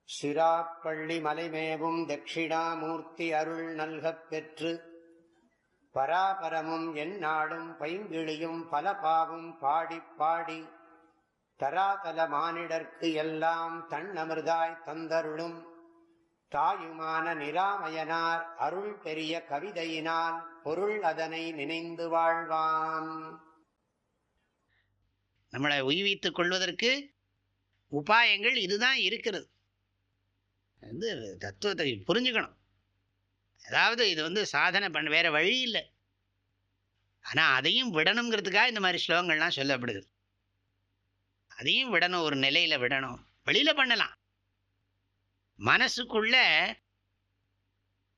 சிராப்பள்ளி மலைமேவும் தட்சிணாமூர்த்தி அருள் நல்கப் பெற்று பராபரமும் எந்நாடும் பைங்கிழியும் பல பாவும் பாடிப் பாடி தராதல மானிடர்க்கு எல்லாம் தன்னமிர்தாய் தந்தருளும் தாயுமான நிராமயனார் அருள் பெரிய கவிதையினால் பொருள் அதனை நினைந்து வாழ்வான். நம்மளை உய்வித்துக் கொள்வதற்கு உபாயங்கள் இதுதான் இருக்கிறது. தத்துவத்தை புரிஞ்சுக்கணும். அதாவது இது சாதனை பண்ண வேற வழி இல்லை. ஆனால் அதையும் விடணுங்கிறதுக்காக இந்த மாதிரி ஸ்லோகங்கள்லாம் சொல்லப்படுது. அதையும் விடணும், ஒரு நிலையில் விடணும். வெளியில் பண்ணலாம், மனசுக்குள்ள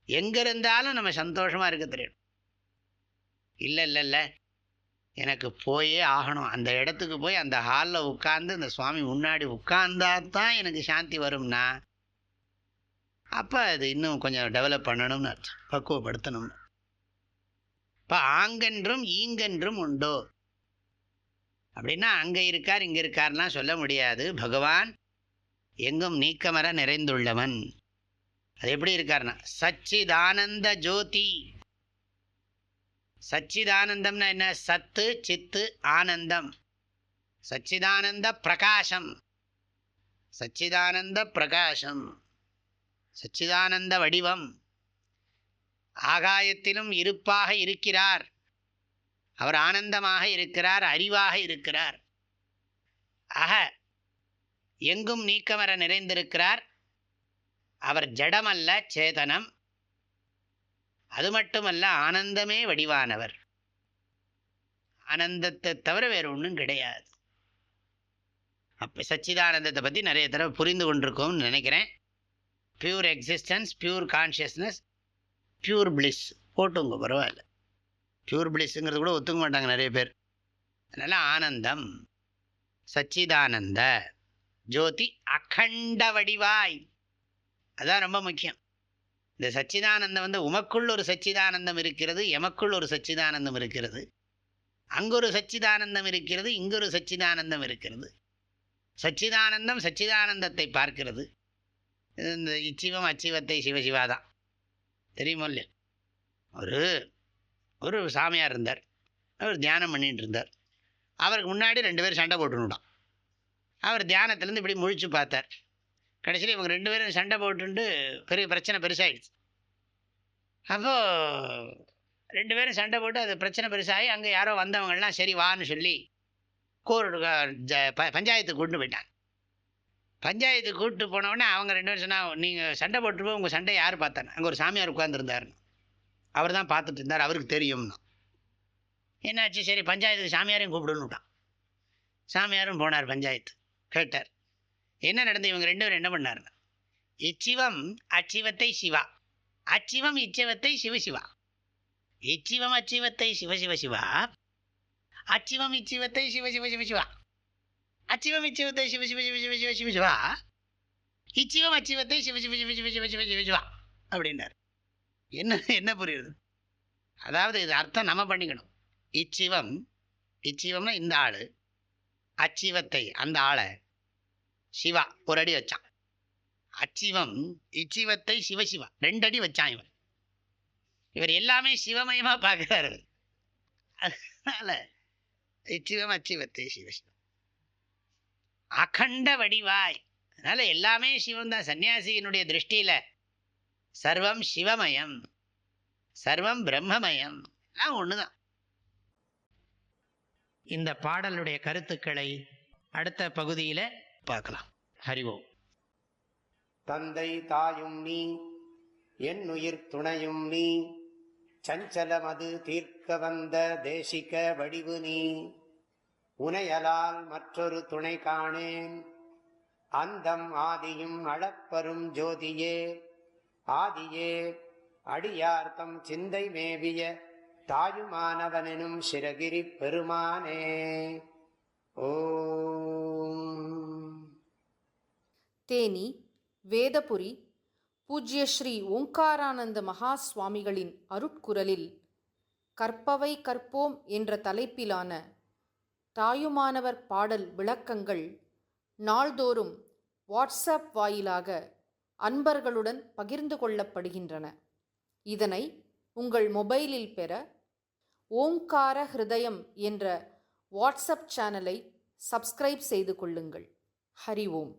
எங்கே இருந்தாலும் நம்ம சந்தோஷமாக இருக்க தெரியும். இல்லை இல்லை இல்லை எனக்கு போயே ஆகணும், அந்த இடத்துக்கு போய் அந்த ஹாலில் உட்கார்ந்து இந்த சுவாமி முன்னாடி உட்கார்ந்தா தான் எனக்கு சாந்தி வரும்னா, அப்போ அது இன்னும் கொஞ்சம் டெவலப் பண்ணணும்னு அர்த்தம், பக்குவப்படுத்தணும்னு. இப்போ ஆங்கென்றும் ஈங்கென்றும் உண்டோ அப்படின்னா அங்கே இருக்கார் இங்கே இருக்கார்லாம் சொல்ல முடியாது. பகவான் எங்கும் நீக்கமர நிறைந்துள்ளவன். அது எப்படி இருக்காருன்னா சச்சிதானந்த ஜோதி. சச்சிதானந்தம்னா என்ன? சத்து சித்து ஆனந்தம். சச்சிதானந்த பிரகாசம். சச்சிதானந்த பிரகாசம், சச்சிதானந்த வடிவம். ஆகாயத்திலும் இருப்பாக இருக்கிறார். அவர் ஆனந்தமாக இருக்கிறார், அறிவாக இருக்கிறார். ஆக எங்கும் நீக்கமர நிறைந்திருக்கிறார். அவர் ஜடமல்ல, சேதனம். அது மட்டுமல்ல, ஆனந்தமே வடிவானவர். ஆனந்தத்தை தவிர வேறு ஒன்றும் கிடையாது. அப்போ சச்சிதானந்தத்தை பற்றி நிறைய தடவை புரிந்து கொண்டிருக்கோம்னு நினைக்கிறேன். Pure existence, pure consciousness, pure bliss போட்டுங்க, பரவாயில்ல. பியூர் பிளிஸ்ங்கிறது கூட ஒத்துக்க மாட்டாங்க நிறைய பேர். அதனால் ஆனந்தம், சச்சிதானந்த ஜோதி, அகண்ட வடிவாய். அதுதான் ரொம்ப முக்கியம். இந்த சச்சிதானந்தம் உமக்குள் ஒரு சச்சிதானந்தம் இருக்கிறது, எமக்குள் ஒரு சச்சிதானந்தம் இருக்கிறது. அங்கொரு சச்சிதானந்தம் இருக்கிறது, இங்கொரு சச்சிதானந்தம் இருக்கிறது. சச்சிதானந்தம் சச்சிதானந்தத்தை பார்க்கிறது. இந்த இச்சிவம் அச்சிவத்தை சிவசிவாதான் தெரியுமோ இல்லையா? ஒரு சாமியார் இருந்தார். அவர் தியானம் பண்ணிட்டு இருந்தார். அவருக்கு முன்னாடி 2 பேர் சண்டை போட்டுனுட்டான். அவர் தியானத்துலேருந்து இப்படி முழிச்சு பார்த்தார். கடைசியில் இவங்க 2 பேரும் சண்டை போட்டுண்டு பெரிய பிரச்சனை பெருசாகிடுச்சு. அப்போது 2 பேரும் சண்டை போட்டு அது பிரச்சனை பெருசாகி அங்கே யாரோ வந்தவங்கள்லாம் சரி வான்னு சொல்லி பஞ்சாயத்துக்கு கூப்பிட்டு போயிட்டாங்க. பஞ்சாயத்துக்கு கூப்பிட்டு போனவுடனே அவங்க 2 பேரும் சொன்னால், நீங்கள் சண்டை போட்டுருப்போம், உங்கள் சண்டை யார் பார்த்தானே? அங்கே ஒரு சாமியார் உட்காந்துருந்தாருன்னு. அவர் தான் பார்த்துட்டு இருந்தார், அவருக்கு தெரியும்னா. என்னாச்சு? சரி பஞ்சாயத்துக்கு சாமியாரையும் கூப்பிடுன்னுட்டான். சாமியாரும் போனார் பஞ்சாயத்து. கேட்டார் என்ன நடந்து. இவங்க 2 பேரும் என்ன பண்ணாருன்னா, இச்சிவம் அச்சிவத்தை சிவா, அச்சிவம் இச்சிவத்தை சிவசிவா, இச்சிவம் அச்சிவத்தை சிவசிவசிவா, அச்சிவம் இச்சிவத்தை சிவசிவசிவசிவா, அச்சிவம் இச்சிவத்தை சிவசிவசிவசிவசிவசிவா, இச்சிவம் அச்சிவத்தை சிவசிவசிவசிவசிவசிவசிவா அப்படின்னார். என்ன புரியுது? அதாவது இது அர்த்தம் நம்ம பண்ணிக்கணும். இச்சிவம், இச்சிவம்னா இந்த ஆள், அச்சிவத்தை அந்த ஆளை, சிவா ஒரு அடி வச்சான். அச்சிவம் இச்சிவத்தை சிவசிவா 2 அடி வச்சான். இவர் எல்லாமே சிவமயமாக பார்க்குறாரு. அதனால இச்சிவம் அச்சிவத்தை சிவசிவா, அகண்ட வடிவாய். அதனால எல்லாமே சிவம் தான். சன்னியாசியினுடைய திருஷ்டியில் சர்வம் சிவமயம், சர்வம் பிரம்மமயம், எல்லாம் ஒன்று தான். இந்த பாடலுடைய கருத்துக்களை அடுத்த பகுதியில் பார்க்கலாம். ஹரி ஓம். தந்தை தாயும் நீ, என் உயிர் துணையும் நீ, சஞ்சலமது தீர்க்க வந்த தேசிக வடிவு நீ, உனையலால் மற்றொரு துணை காணேன், அந்தம் ஆதியும் அளப்பரும் ஜோதியே, ஆதியே அடியார்த்தம் சிந்தை மேவிய தாயுமானவனும் சிரகிரி பெருமானே. ஓம். தேனி வேதபுரி பூஜ்ய ஸ்ரீ ஓங்காரானந்த மகா சுவாமிகளின் அருட்குரலில் கற்பவை கற்போம் என்ற தலைப்பிலான தாயுமானவர் பாடல் விளக்கங்கள் நாள்தோறும் வாட்ஸ்அப் வாயிலாக அன்பர்களுடன் பகிர்ந்து கொள்ளப்படுகின்றன. இதனை உங்கள் மொபைலில் பெற ஓங்கார ஹிருதயம் என்ற வாட்ஸ்அப் சேனலை சப்ஸ்கிரைப் செய்து கொள்ளுங்கள். ஹரி ஓம்.